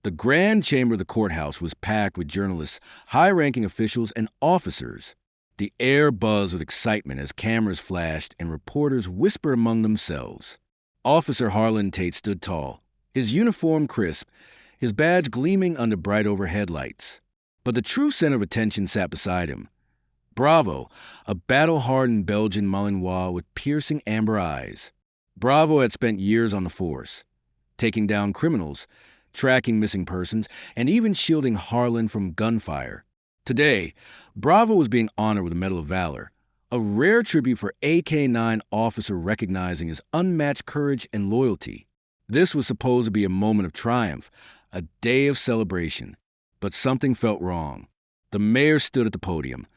The grand chamber of the courthouse was packed with journalists, high-ranking officials, and officers. The air buzzed with excitement as cameras flashed and reporters whispered among themselves. Officer Harlan Tate stood tall, his uniform crisp, his badge gleaming under bright overhead lights. But the true center of attention sat beside him. Bravo, a battle-hardened Belgian Malinois with piercing amber eyes. Bravo had spent years on the force, taking down criminals, tracking missing persons, and even shielding Harlan from gunfire. Today, Bravo was being honored with the Medal of Valor, a rare tribute for AK-9 officer recognizing his unmatched courage and loyalty. This was supposed to be a moment of triumph, a day of celebration. But something felt wrong. The mayor stood at the podium,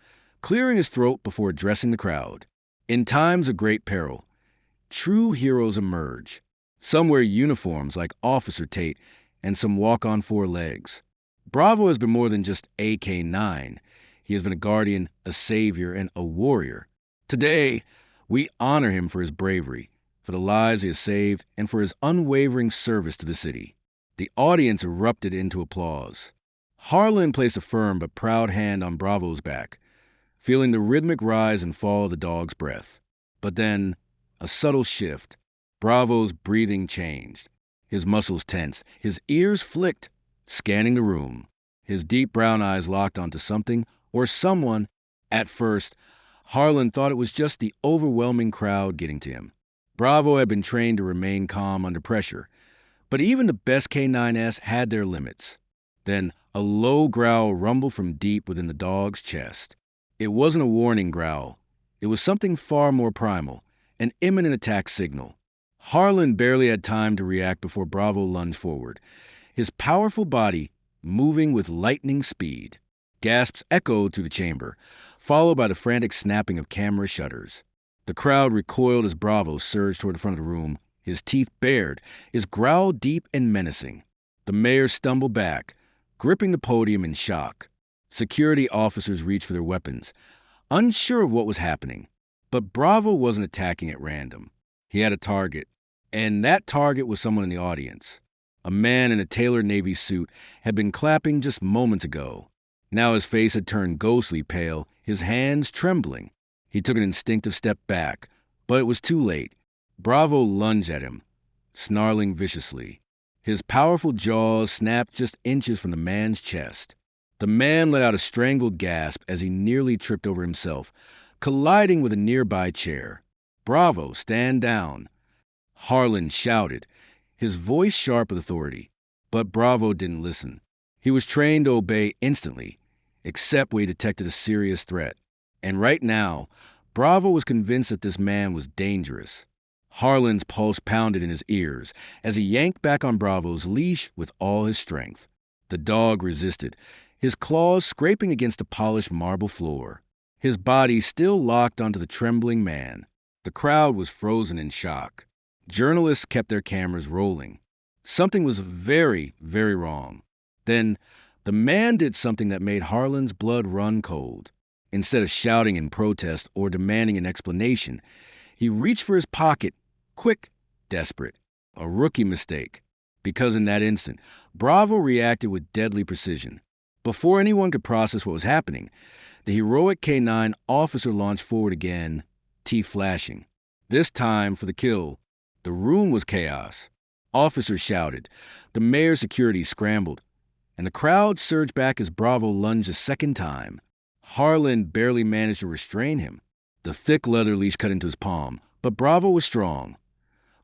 clearing his throat before addressing the crowd. In times of great peril, true heroes emerge. Some wear uniforms like Officer Tate, and some walk on four legs. Bravo has been more than just AK-9. He has been a guardian, a savior, and a warrior. Today, we honor him for his bravery, for the lives he has saved, and for his unwavering service to the city. The audience erupted into applause. Harlan placed a firm but proud hand on Bravo's back, feeling the rhythmic rise and fall of the dog's breath. But then, a subtle shift. Bravo's breathing changed. His muscles tensed, his ears flicked, scanning the room. His deep brown eyes locked onto something or someone. At first, Harlan thought it was just the overwhelming crowd getting to him. Bravo had been trained to remain calm under pressure, but even the best K9S had their limits. Then, a low growl rumbled from deep within the dog's chest. It wasn't a warning growl. It was something far more primal, an imminent attack signal. Harlan barely had time to react before Bravo lunged forward, his powerful body moving with lightning speed. Gasps echoed through the chamber, followed by the frantic snapping of camera shutters. The crowd recoiled as Bravo surged toward the front of the room, his teeth bared, his growl deep and menacing. The mayor stumbled back, gripping the podium in shock. Security officers reached for their weapons, unsure of what was happening. But Bravo wasn't attacking at random. He had a target, and that target was someone in the audience. A man in a tailored Navy suit had been clapping just moments ago. Now his face had turned ghostly pale, his hands trembling. He took an instinctive step back, but it was too late. Bravo lunged at him, snarling viciously. His powerful jaws snapped just inches from the man's chest. The man let out a strangled gasp as he nearly tripped over himself, colliding with a nearby chair. "Bravo, stand down!" Harlan shouted, his voice sharp with authority. But Bravo didn't listen. He was trained to obey instantly, except when he detected a serious threat. And right now, Bravo was convinced that this man was dangerous. Harlan's pulse pounded in his ears as he yanked back on Bravo's leash with all his strength. The dog resisted, his claws scraping against the polished marble floor. His body still locked onto the trembling man. The crowd was frozen in shock. Journalists kept their cameras rolling. Something was very, very wrong. Then, the man did something that made Harlan's blood run cold. Instead of shouting in protest or demanding an explanation, he reached for his pocket, quick, desperate. A rookie mistake. Because in that instant, Bravo reacted with deadly precision. Before anyone could process what was happening, the heroic K9 officer launched forward again, teeth flashing. This time for the kill. The room was chaos. Officers shouted. The mayor's security scrambled. And the crowd surged back as Bravo lunged a second time. Harlan barely managed to restrain him. The thick leather leash cut into his palm, but Bravo was strong.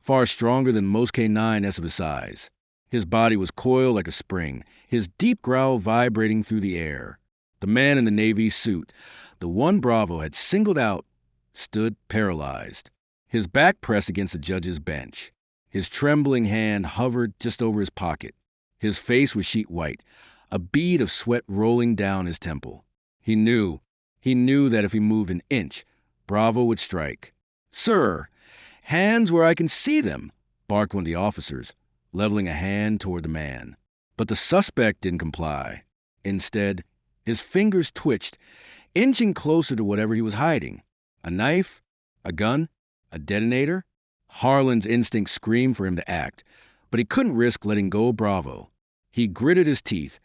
Far stronger than most K9s of his size. His body was coiled like a spring, his deep growl vibrating through the air. The man in the Navy suit, the one Bravo had singled out, stood paralyzed, his back pressed against the judge's bench. His trembling hand hovered just over his pocket. His face was sheet white, a bead of sweat rolling down his temple. He knew that if he moved an inch, Bravo would strike. "Sir, hands where I can see them," barked one of the officers, leveling a hand toward the man. But the suspect didn't comply. Instead, his fingers twitched, inching closer to whatever he was hiding. A knife? A gun? A detonator? Harlan's instinct screamed for him to act, but he couldn't risk letting go of Bravo. He gritted his teeth,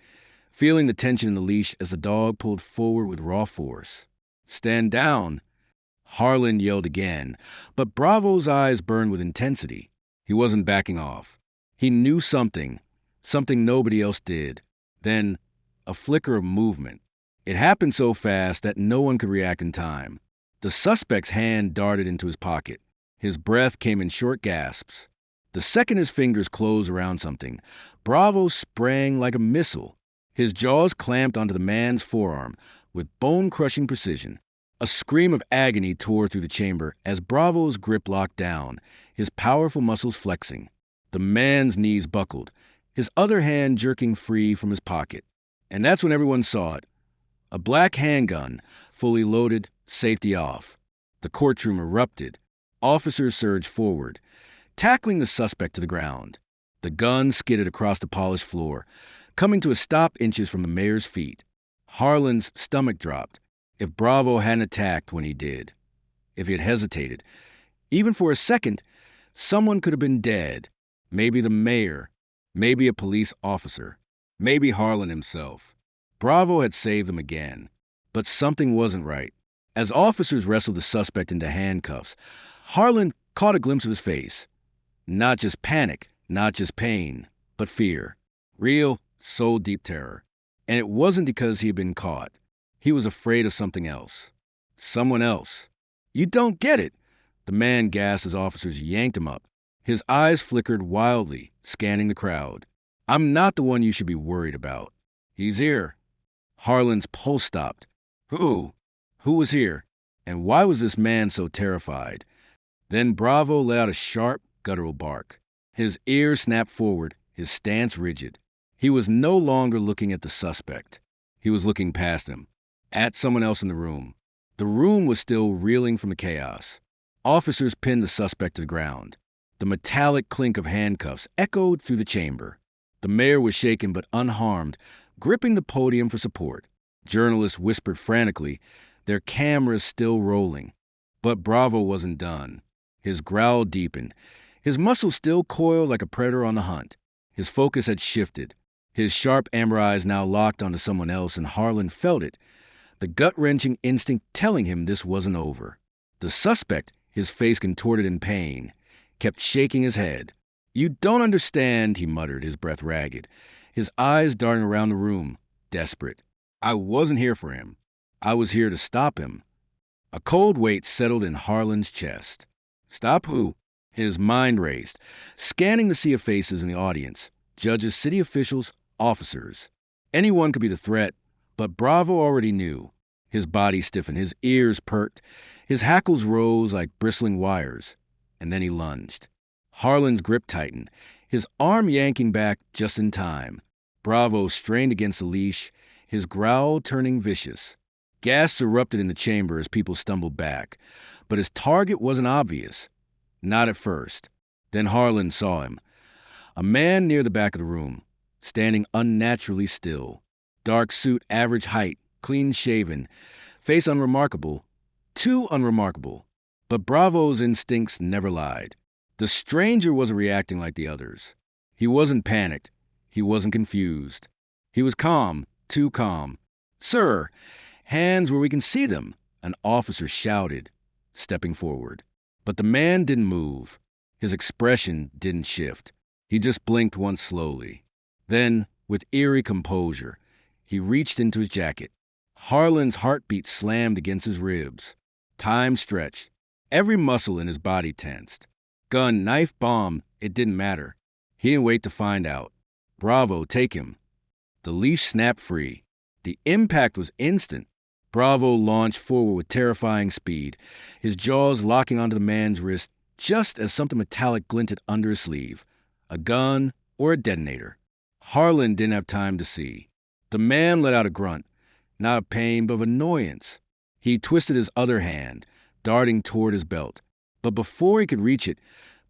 feeling the tension in the leash as the dog pulled forward with raw force. "Stand down!" Harlan yelled again, but Bravo's eyes burned with intensity. He wasn't backing off. He knew something nobody else did. Then, a flicker of movement. It happened so fast that no one could react in time. The suspect's hand darted into his pocket. His breath came in short gasps. The second his fingers closed around something, Bravo sprang like a missile. His jaws clamped onto the man's forearm with bone-crushing precision. A scream of agony tore through the chamber as Bravo's grip locked down, his powerful muscles flexing. The man's knees buckled, his other hand jerking free from his pocket. And that's when everyone saw it. A black handgun, fully loaded, safety off. The courtroom erupted. Officers surged forward, tackling the suspect to the ground. The gun skidded across the polished floor, coming to a stop inches from the mayor's feet. Harlan's stomach dropped. If Bravo hadn't attacked when he did, if he had hesitated, even for a second, someone could have been dead. Maybe the mayor, maybe a police officer, maybe Harlan himself. Bravo had saved them again, but something wasn't right. As officers wrestled the suspect into handcuffs, Harlan caught a glimpse of his face. Not just panic, not just pain, but fear. Real, soul-deep terror. And it wasn't because he had been caught. He was afraid of something else. Someone else. "You don't get it!" The man gasped as officers yanked him up. His eyes flickered wildly, scanning the crowd. "I'm not the one you should be worried about." "He's here." Harlan's pulse stopped. Who? Who was here? And why was this man so terrified? Then Bravo let out a sharp, guttural bark. His ears snapped forward, his stance rigid. He was no longer looking at the suspect. He was looking past him, at someone else in the room. The room was still reeling from the chaos. Officers pinned the suspect to the ground. The metallic clink of handcuffs echoed through the chamber. The mayor was shaken but unharmed, gripping the podium for support. Journalists whispered frantically, their cameras still rolling. But Bravo wasn't done. His growl deepened. His muscles still coiled like a predator on the hunt. His focus had shifted. His sharp amber eyes now locked onto someone else, and Harlan felt it, the gut-wrenching instinct telling him this wasn't over. The suspect, his face contorted in pain, kept shaking his head. "You don't understand," he muttered, his breath ragged, his eyes darting around the room, desperate. "I wasn't here for him. I was here to stop him." A cold weight settled in Harlan's chest. Stop who? His mind raced, scanning the sea of faces in the audience. Judges, city officials, officers. Anyone could be the threat, but Bravo already knew. His body stiffened, his ears perked, his hackles rose like bristling wires. And then he lunged. Harlan's grip tightened, his arm yanking back just in time. Bravo strained against the leash, his growl turning vicious. Gasps erupted in the chamber as people stumbled back, but his target wasn't obvious. Not at first. Then Harlan saw him. A man near the back of the room, standing unnaturally still. Dark suit, average height, clean-shaven, face unremarkable, too unremarkable. But Bravo's instincts never lied. The stranger wasn't reacting like the others. He wasn't panicked. He wasn't confused. He was calm, too calm. "Sir, hands where we can see them," an officer shouted, stepping forward. But the man didn't move. His expression didn't shift. He just blinked once slowly. Then, with eerie composure, he reached into his jacket. Harlan's heartbeat slammed against his ribs. Time stretched. Every muscle in his body tensed. Gun, knife, bomb, it didn't matter. He didn't wait to find out. "Bravo, take him." The leash snapped free. The impact was instant. Bravo launched forward with terrifying speed, his jaws locking onto the man's wrist just as something metallic glinted under his sleeve. A gun or a detonator. Harlan didn't have time to see. The man let out a grunt, not of pain but of annoyance. He twisted his other hand, darting toward his belt. But before he could reach it,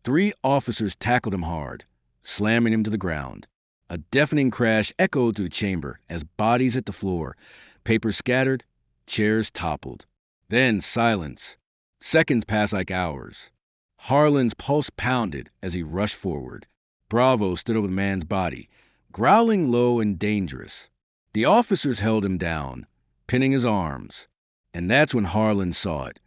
3 officers tackled him hard, slamming him to the ground. A deafening crash echoed through the chamber as bodies hit the floor, papers scattered, chairs toppled. Then silence. Seconds passed like hours. Harlan's pulse pounded as he rushed forward. Bravo stood over the man's body, growling low and dangerous. The officers held him down, pinning his arms. And that's when Harlan saw it.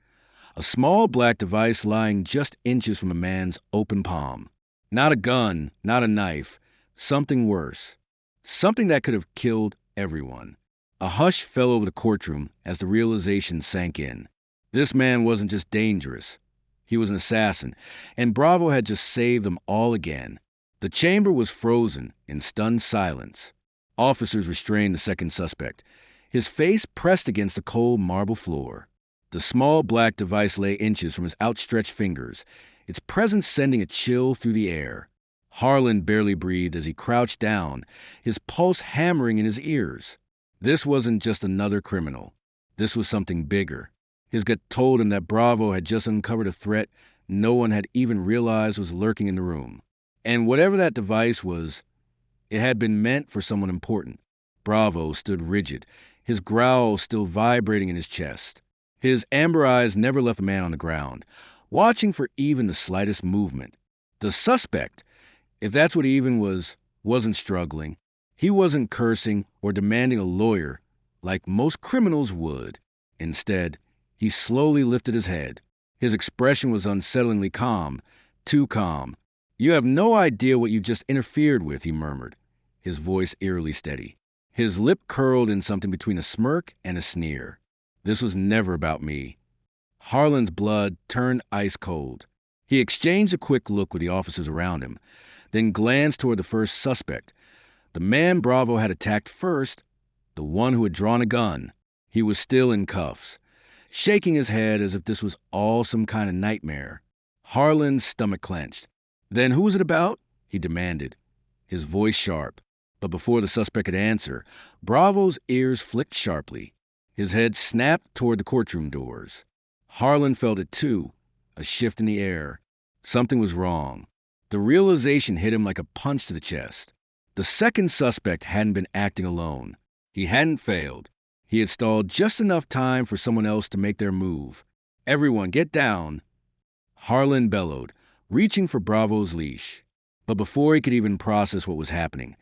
A small black device lying just inches from a man's open palm. Not a gun, not a knife, something worse. Something that could have killed everyone. A hush fell over the courtroom as the realization sank in. This man wasn't just dangerous. He was an assassin, and Bravo had just saved them all again. The chamber was frozen in stunned silence. Officers restrained the second suspect, his face pressed against the cold marble floor. The small black device lay inches from his outstretched fingers, its presence sending a chill through the air. Harlan barely breathed as he crouched down, his pulse hammering in his ears. This wasn't just another criminal. This was something bigger. His gut told him that Bravo had just uncovered a threat no one had even realized was lurking in the room. And whatever that device was, it had been meant for someone important. Bravo stood rigid, his growl still vibrating in his chest. His amber eyes never left the man on the ground, watching for even the slightest movement. The suspect, if that's what he even was, wasn't struggling. He wasn't cursing or demanding a lawyer like most criminals would. Instead, he slowly lifted his head. His expression was unsettlingly calm, too calm. "You have no idea what you've just interfered with," he murmured, his voice eerily steady. His lip curled in something between a smirk and a sneer. "This was never about me." Harlan's blood turned ice cold. He exchanged a quick look with the officers around him, then glanced toward the first suspect, the man Bravo had attacked first, the one who had drawn a gun. He was still in cuffs, shaking his head as if this was all some kind of nightmare. Harlan's stomach clenched. "Then who was it about?" he demanded, his voice sharp. But before the suspect could answer, Bravo's ears flicked sharply. His head snapped toward the courtroom doors. Harlan felt it too, a shift in the air. Something was wrong. The realization hit him like a punch to the chest. The second suspect hadn't been acting alone. He hadn't failed. He had stalled just enough time for someone else to make their move. "Everyone, get down!" Harlan bellowed, reaching for Bravo's leash. But before he could even process what was happening,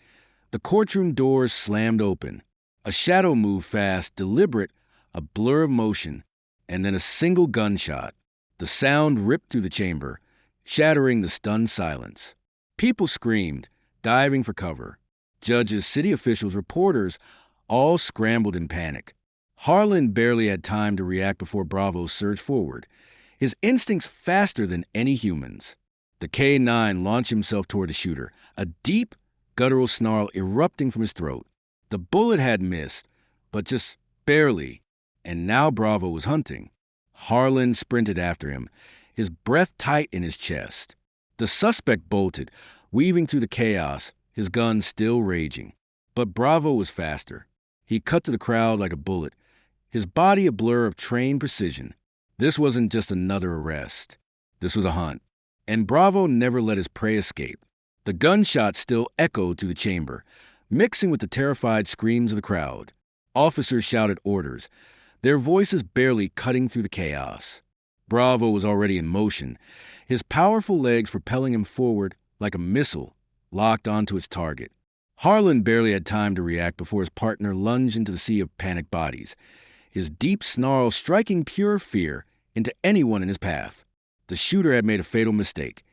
the courtroom doors slammed open. A shadow moved fast, deliberate, a blur of motion, and then a single gunshot. The sound ripped through the chamber, shattering the stunned silence. People screamed, diving for cover. Judges, city officials, reporters, all scrambled in panic. Harlan barely had time to react before Bravo surged forward, his instincts faster than any human's. The K-9 launched himself toward the shooter, a deep, guttural snarl erupting from his throat. The bullet had missed, but just barely, and now Bravo was hunting. Harlan sprinted after him, his breath tight in his chest. The suspect bolted, weaving through the chaos, his gun still raging. But Bravo was faster. He cut to the crowd like a bullet, his body a blur of trained precision. This wasn't just another arrest. This was a hunt. And Bravo never let his prey escape. The gunshot still echoed through the chamber, mixing with the terrified screams of the crowd. Officers shouted orders, their voices barely cutting through the chaos. Bravo was already in motion, his powerful legs propelling him forward like a missile locked onto its target. Harlan barely had time to react before his partner lunged into the sea of panicked bodies, his deep snarl striking pure fear into anyone in his path. The shooter had made a fatal mistake,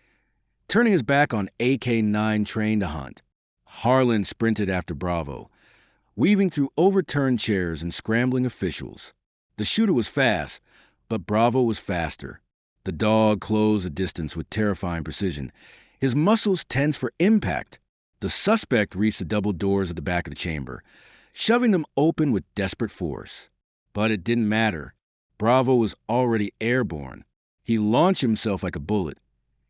turning his back on AK-9 trained to hunt. Harlan sprinted after Bravo, weaving through overturned chairs and scrambling officials. The shooter was fast, but Bravo was faster. The dog closed the distance with terrifying precision, his muscles tense for impact. The suspect reached the double doors at the back of the chamber, shoving them open with desperate force. But it didn't matter. Bravo was already airborne. He launched himself like a bullet,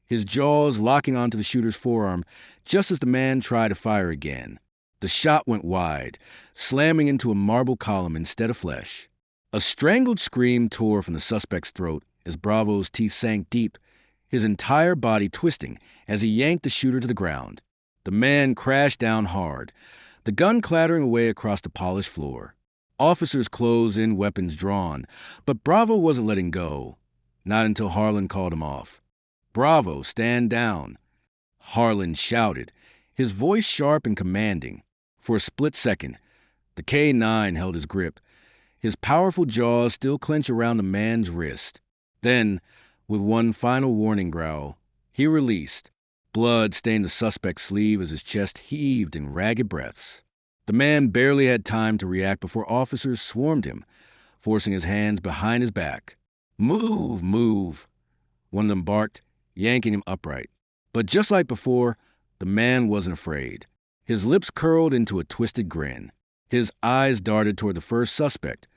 his jaws locking onto the shooter's forearm just as the man tried to fire again. The shot went wide, slamming into a marble column instead of flesh. A strangled scream tore from the suspect's throat as Bravo's teeth sank deep, his entire body twisting as he yanked the shooter to the ground. The man crashed down hard, the gun clattering away across the polished floor. Officers closed in, weapons drawn, but Bravo wasn't letting go. Not until Harlan called him off. "Bravo, stand down." Harlan shouted, his voice sharp and commanding. For a split second, the K-9 held his grip, his powerful jaws still clenched around the man's wrist. Then, with one final warning growl, he released. Blood stained the suspect's sleeve as his chest heaved in ragged breaths. The man barely had time to react before officers swarmed him, forcing his hands behind his back. "Move, move," one of them barked, yanking him upright. But just like before, the man wasn't afraid. His lips curled into a twisted grin. His eyes darted toward the first suspect,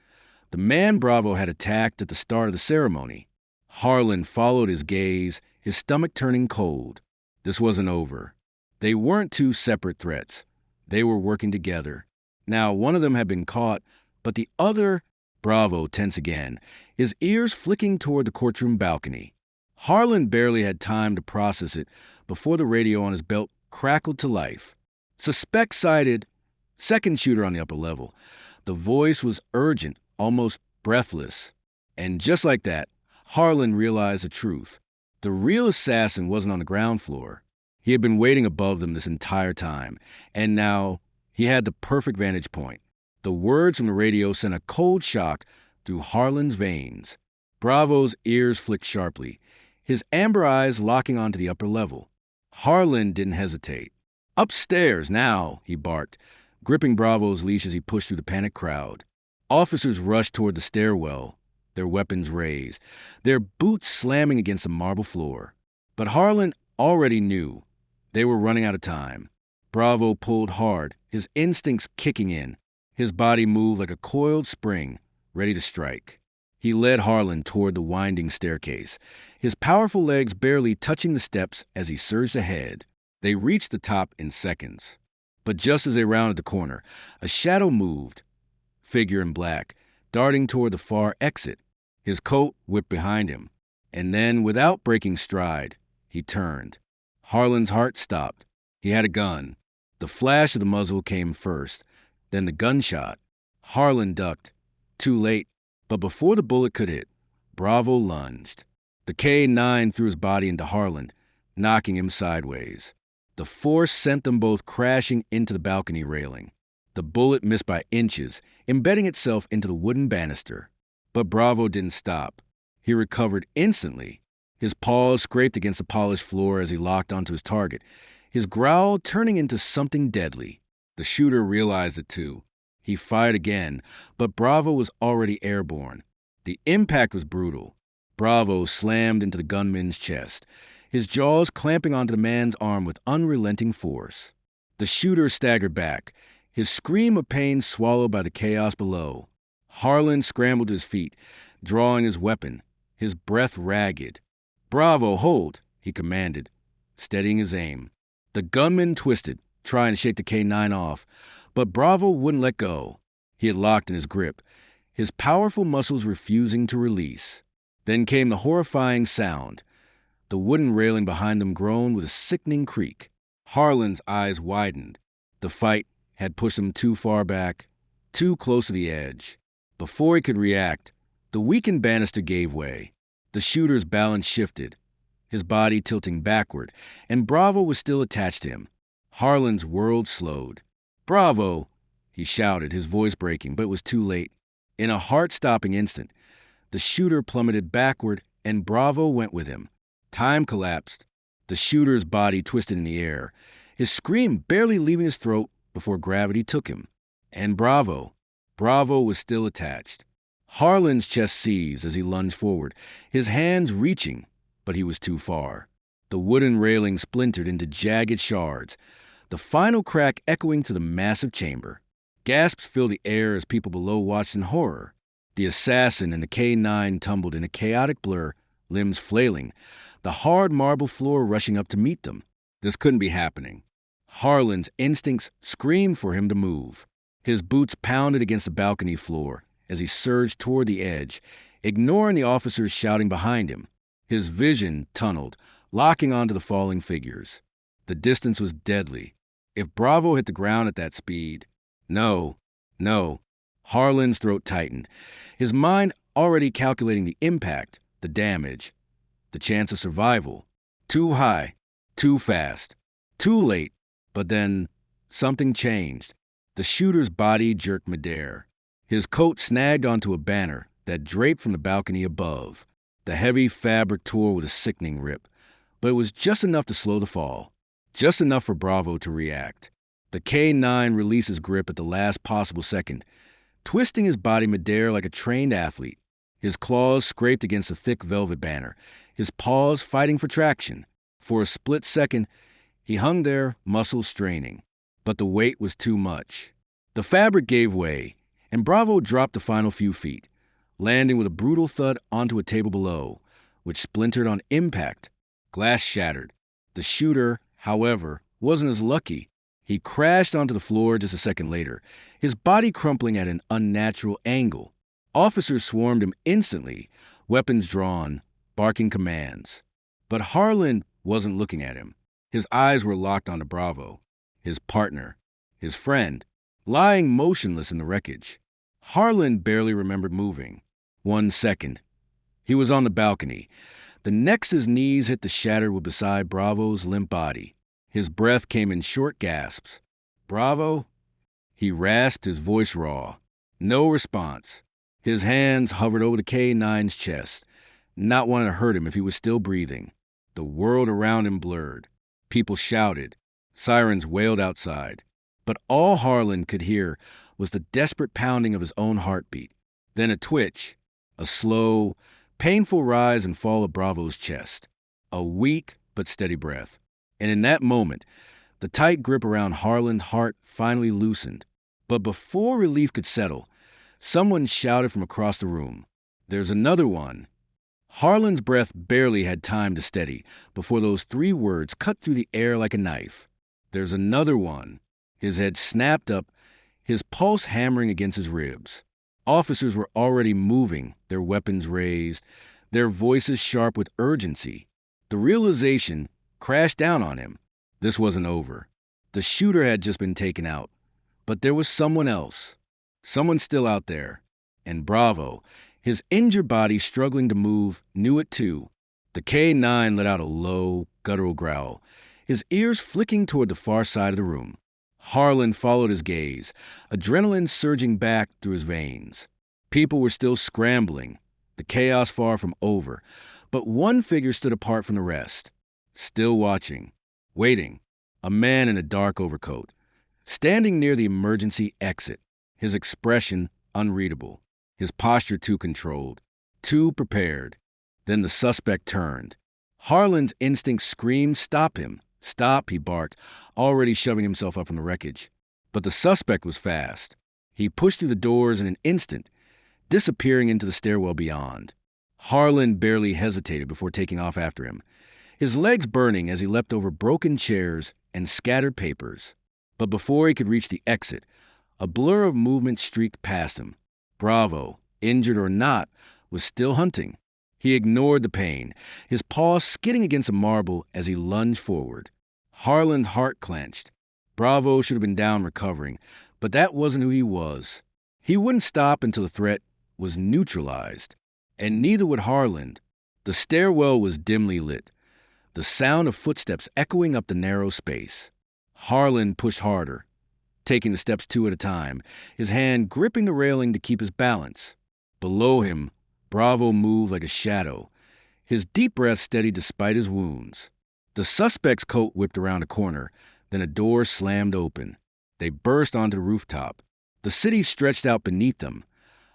the man Bravo had attacked at the start of the ceremony. Harlan followed his gaze, his stomach turning cold. This wasn't over. They weren't two separate threats. They were working together. Now, one of them had been caught, but the other... Bravo tense again, his ears flicking toward the courtroom balcony. Harlan barely had time to process it before the radio on his belt crackled to life. "Suspect sighted. Second shooter on the upper level." The voice was urgent, almost breathless. And just like that, Harlan realized the truth. The real assassin wasn't on the ground floor. He had been waiting above them this entire time, and now he had the perfect vantage point. The words from the radio sent a cold shock through Harlan's veins. Bravo's ears flicked sharply, his amber eyes locking onto the upper level. Harlan didn't hesitate. "Upstairs, now," he barked, gripping Bravo's leash as he pushed through the panicked crowd. Officers rushed toward the stairwell, their weapons raised, their boots slamming against the marble floor. But Harlan already knew they were running out of time. Bravo pulled hard, his instincts kicking in. His body moved like a coiled spring, ready to strike. He led Harlan toward the winding staircase, his powerful legs barely touching the steps as he surged ahead. They reached the top in seconds. But just as they rounded the corner, a shadow moved, figure in black, darting toward the far exit. His coat whipped behind him. And then, without breaking stride, he turned. Harlan's heart stopped. He had a gun. The flash of the muzzle came first, then the gunshot. Harlan ducked. Too late. But before the bullet could hit, Bravo lunged. The K-9 threw his body into Harlan, knocking him sideways. The force sent them both crashing into the balcony railing. The bullet missed by inches, embedding itself into the wooden banister. But Bravo didn't stop. He recovered instantly. His paws scraped against the polished floor as he locked onto his target, his growl turning into something deadly. The shooter realized it too. He fired again, but Bravo was already airborne. The impact was brutal. Bravo slammed into the gunman's chest, his jaws clamping onto the man's arm with unrelenting force. The shooter staggered back, his scream of pain swallowed by the chaos below. Harlan scrambled to his feet, drawing his weapon, his breath ragged. "Bravo, hold," he commanded, steadying his aim. The gunman twisted, trying to shake the K-9 off, but Bravo wouldn't let go. He had locked in his grip, his powerful muscles refusing to release. Then came the horrifying sound. The wooden railing behind them groaned with a sickening creak. Harlan's eyes widened. The fight had pushed him too far back, too close to the edge. Before he could react, the weakened banister gave way. The shooter's balance shifted, his body tilting backward, and Bravo was still attached to him. Harlan's world slowed. "Bravo!" he shouted, his voice breaking, but it was too late. In a heart-stopping instant, the shooter plummeted backward, and Bravo went with him. Time collapsed. The shooter's body twisted in the air, his scream barely leaving his throat before gravity took him. And Bravo was still attached. Harlan's chest seized as he lunged forward, his hands reaching, but he was too far. The wooden railing splintered into jagged shards, the final crack echoing to the massive chamber. Gasps filled the air as people below watched in horror. The assassin and the K-9 tumbled in a chaotic blur, limbs flailing, the hard marble floor rushing up to meet them. This couldn't be happening. Harlan's instincts screamed for him to move. His boots pounded against the balcony floor as he surged toward the edge, ignoring the officers shouting behind him. His vision tunneled, locking onto the falling figures. The distance was deadly. If Bravo hit the ground at that speed... No. Harlan's throat tightened, his mind already calculating the impact, the damage, the chance of survival. Too high, too fast, too late. But then, something changed. The shooter's body jerked midair. His coat snagged onto a banner that draped from the balcony above. The heavy fabric tore with a sickening rip, but it was just enough to slow the fall, just enough for Bravo to react. The K-9 released his grip at the last possible second, twisting his body midair like a trained athlete. His claws scraped against the thick velvet banner, his paws fighting for traction. For a split second, he hung there, muscles straining. But the weight was too much. The fabric gave way, and Bravo dropped the final few feet, landing with a brutal thud onto a table below, which splintered on impact. Glass shattered. The shooter, however, wasn't as lucky. He crashed onto the floor just a second later, his body crumpling at an unnatural angle. Officers swarmed him instantly, weapons drawn, barking commands. But Harlan wasn't looking at him. His eyes were locked onto Bravo, his partner, his friend, lying motionless in the wreckage. Harlan barely remembered moving. 1 second. He was on the balcony. The next his knees hit the shattered wood beside Bravo's limp body. His breath came in short gasps. "Bravo?" He rasped, his voice raw. No response. His hands hovered over the K-9's chest, not wanting to hurt him if he was still breathing. The world around him blurred. People shouted. Sirens wailed outside. But all Harlan could hear was the desperate pounding of his own heartbeat. Then a twitch, a slow, painful rise and fall of Bravo's chest. A weak but steady breath. And in that moment, the tight grip around Harlan's heart finally loosened. But before relief could settle, someone shouted from across the room, "There's another one." Harlan's breath barely had time to steady before those 3 words cut through the air like a knife. "There's another one." His head snapped up, his pulse hammering against his ribs. Officers were already moving, their weapons raised, their voices sharp with urgency. The realization crashed down on him. This wasn't over. The shooter had just been taken out. But there was someone else. Someone still out there. And Bravo, his injured body struggling to move, knew it too. The K-9 let out a low, guttural growl, his ears flicking toward the far side of the room. Harlan followed his gaze, adrenaline surging back through his veins. People were still scrambling, the chaos far from over, but one figure stood apart from the rest, still watching, waiting, a man in a dark overcoat, standing near the emergency exit, his expression unreadable, his posture too controlled, too prepared. Then the suspect turned. Harlan's instinct screamed, "Stop him! Stop," he barked, already shoving himself up from the wreckage. But the suspect was fast. He pushed through the doors in an instant, disappearing into the stairwell beyond. Harlan barely hesitated before taking off after him, his legs burning as he leapt over broken chairs and scattered papers. But before he could reach the exit, a blur of movement streaked past him. Bravo, injured or not, was still hunting. He ignored the pain, his paws skidding against a marble as he lunged forward. Harlan's heart clenched. Bravo should have been down recovering, but that wasn't who he was. He wouldn't stop until the threat was neutralized. And neither would Harlan. The stairwell was dimly lit, the sound of footsteps echoing up the narrow space. Harlan pushed harder, taking the steps 2 at a time, his hand gripping the railing to keep his balance. Below him, Bravo moved like a shadow, his deep breath steady despite his wounds. The suspect's coat whipped around a corner, then a door slammed open. They burst onto the rooftop. The city stretched out beneath them,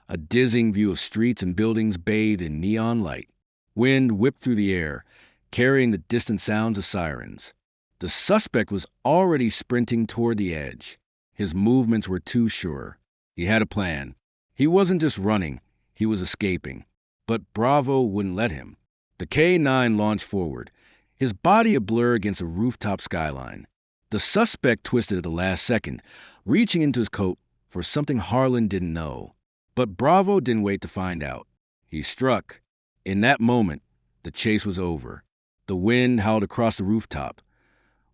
a dizzying view of streets and buildings bathed in neon light. Wind whipped through the air, carrying the distant sounds of sirens. The suspect was already sprinting toward the edge. His movements were too sure. He had a plan. He wasn't just running, he was escaping. But Bravo wouldn't let him. The K-9 launched forward, his body a blur against a rooftop skyline. The suspect twisted at the last second, reaching into his coat for something Harlan didn't know. But Bravo didn't wait to find out. He struck. In that moment, the chase was over. The wind howled across the rooftop,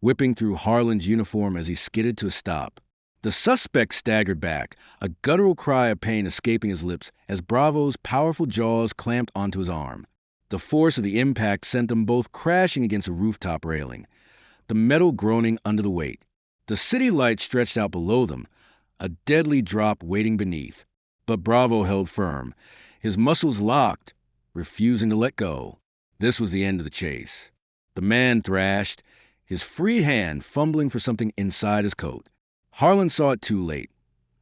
whipping through Harlan's uniform as he skidded to a stop. The suspect staggered back, a guttural cry of pain escaping his lips as Bravo's powerful jaws clamped onto his arm. The force of the impact sent them both crashing against a rooftop railing, the metal groaning under the weight. The city lights stretched out below them, a deadly drop waiting beneath. But Bravo held firm, his muscles locked, refusing to let go. This was the end of the chase. The man thrashed, his free hand fumbling for something inside his coat. Harlan saw it too late.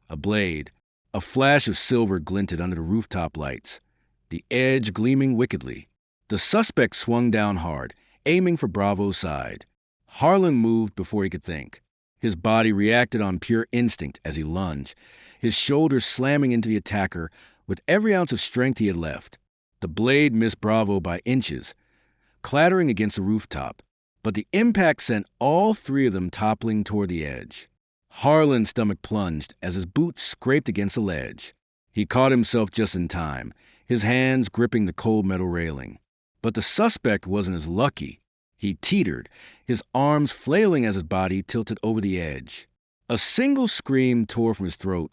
A blade, a flash of silver glinted under the rooftop lights, the edge gleaming wickedly. The suspect swung down hard, aiming for Bravo's side. Harlan moved before he could think. His body reacted on pure instinct as he lunged, his shoulders slamming into the attacker with every ounce of strength he had left. The blade missed Bravo by inches, clattering against the rooftop, but the impact sent all three of them toppling toward the edge. Harlan's stomach plunged as his boots scraped against the ledge. He caught himself just in time, his hands gripping the cold metal railing. But the suspect wasn't as lucky. He teetered, his arms flailing as his body tilted over the edge. A single scream tore from his throat,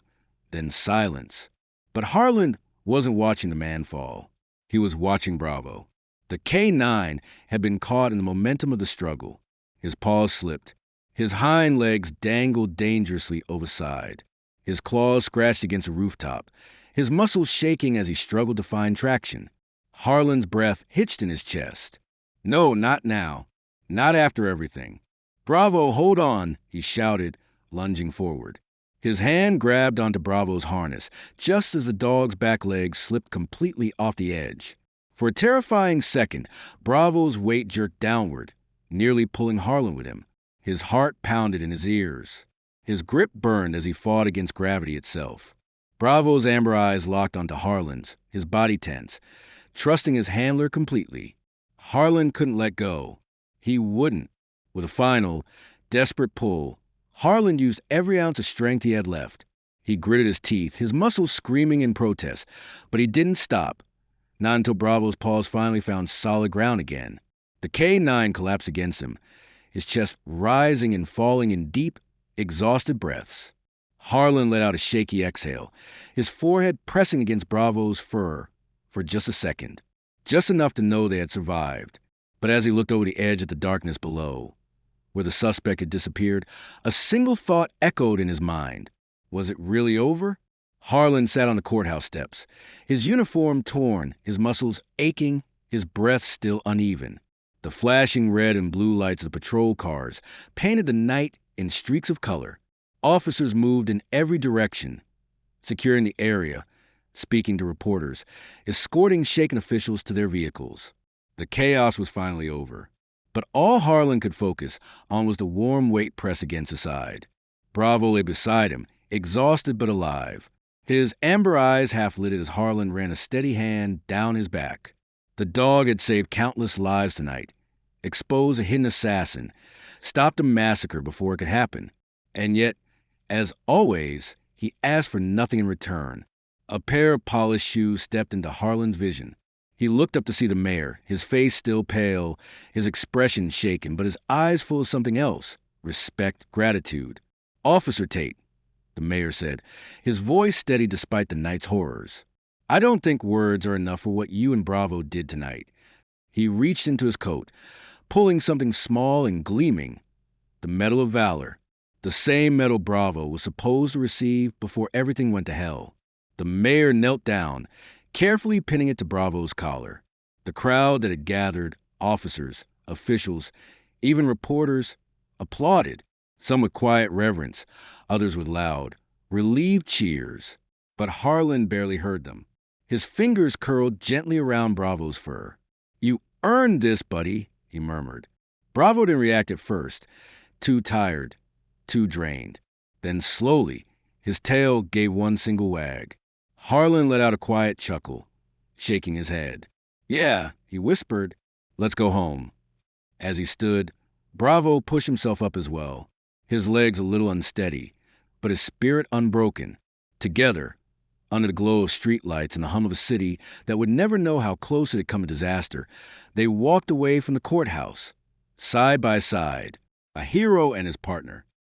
then silence. But Harlan wasn't watching the man fall. He was watching Bravo. The K-9 had been caught in the momentum of the struggle. His paws slipped. His hind legs dangled dangerously overside. His claws scratched against the rooftop, his muscles shaking as he struggled to find traction. Harlan's breath hitched in his chest. No, not now. Not after everything. Bravo, hold on, he shouted, lunging forward. His hand grabbed onto Bravo's harness, just as the dog's back legs slipped completely off the edge. For a terrifying second, Bravo's weight jerked downward, nearly pulling Harlan with him. His heart pounded in his ears. His grip burned as he fought against gravity itself. Bravo's amber eyes locked onto Harlan's, his body tense, trusting his handler completely. Harlan couldn't let go. He wouldn't. With a final, desperate pull, Harlan used every ounce of strength he had left. He gritted his teeth, his muscles screaming in protest, but he didn't stop. Not until Bravo's paws finally found solid ground again. The K-9 collapsed against him, his chest rising and falling in deep, exhausted breaths. Harlan let out a shaky exhale, his forehead pressing against Bravo's fur for just a second. Just enough to know they had survived. But as he looked over the edge at the darkness below, where the suspect had disappeared, a single thought echoed in his mind. Was it really over? Harlan sat on the courthouse steps, his uniform torn, his muscles aching, his breath still uneven. The flashing red and blue lights of the patrol cars painted the night in streaks of color. Officers moved in every direction, securing the area, speaking to reporters, escorting shaken officials to their vehicles. The chaos was finally over. But all Harlan could focus on was the warm weight press against his side. Bravo lay beside him, exhausted but alive. His amber eyes half-lidded as Harlan ran a steady hand down his back. The dog had saved countless lives tonight, exposed a hidden assassin, stopped a massacre before it could happen. And yet, as always, he asked for nothing in return. A pair of polished shoes stepped into Harlan's vision. He looked up to see the mayor, his face still pale, his expression shaken, but his eyes full of something else: respect, gratitude. "Officer Tate," the mayor said, his voice steady despite the night's horrors. "I don't think words are enough for what you and Bravo did tonight." He reached into his coat, pulling something small and gleaming, the Medal of Valor, the same medal Bravo was supposed to receive before everything went to hell. The mayor knelt down, carefully pinning it to Bravo's collar. The crowd that had gathered, officers, officials, even reporters, applauded, some with quiet reverence, others with loud, relieved cheers. But Harlan barely heard them. His fingers curled gently around Bravo's fur. "You earned this, buddy," he murmured. Bravo didn't react at first, too tired, too drained. Then slowly, his tail gave one single wag. Harlan let out a quiet chuckle, shaking his head. "Yeah," he whispered, "let's go home." As he stood, Bravo pushed himself up as well, his legs a little unsteady, but his spirit unbroken. Together, under the glow of streetlights and the hum of a city that would never know how close it had come to disaster, they walked away from the courthouse, side by side, a hero and his partner.